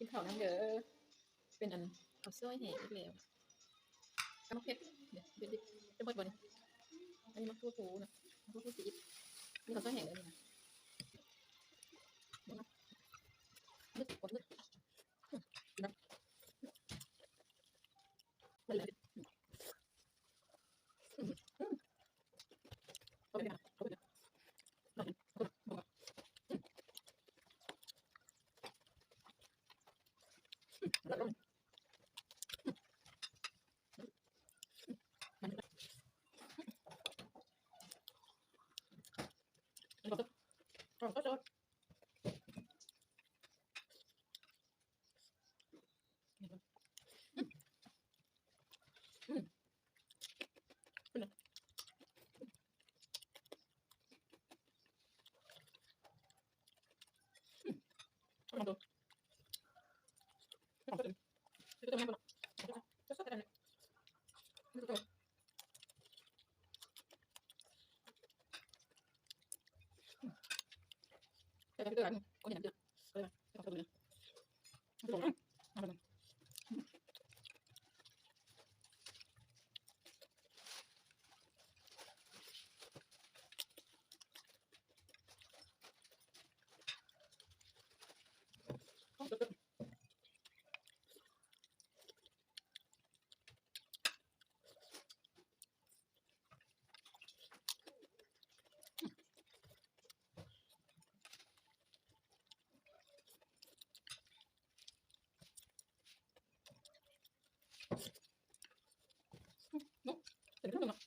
กินข้าวน้ำเด้อเป็นอันข้าวซอยแห้งอีกแล้วกำมะเพ็ดเดี๋ยวเดี๋ยวจะเบิดบ่นี่อันนี้มะทั่วพูนะมะทั่วพูสีนี่ข้าวซอยแห้งเลยนี่นะเดี๋ยวนะนึกกดนึกนะมันเลยเอาไปนะเอาไปนะเอาไปนะแล้วก็มันมันก็ก็จะลองดูลองดูคือตัวมันก็ชอบกันนี่ตัวแต่ก็คือกันก็อย่างเดียวก็ได้ก็ตัวนี้ตัวนั้นเอาไปเลยต้องตัวนู้เสร็จแล้วเนาะ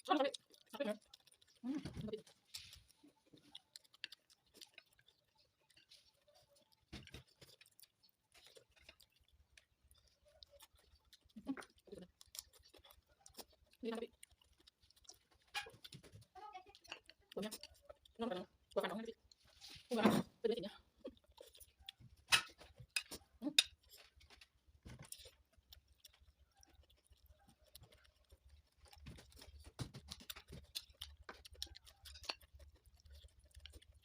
ชอบเลยชอบเลยนี่นะพี่ตัวเนี้ยน้องกันตัวกันน้องนี่พี่ตัวกันเป็นเลยสิเนี่ย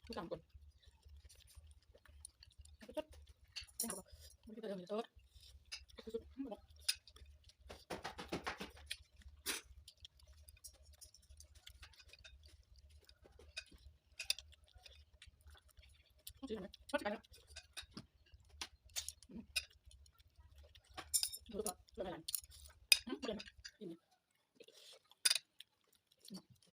ทุกอย่างก่อนชุดยังบอกไม่ได้เดินเลยตัวชุดบอกชุดไหนชุดกัน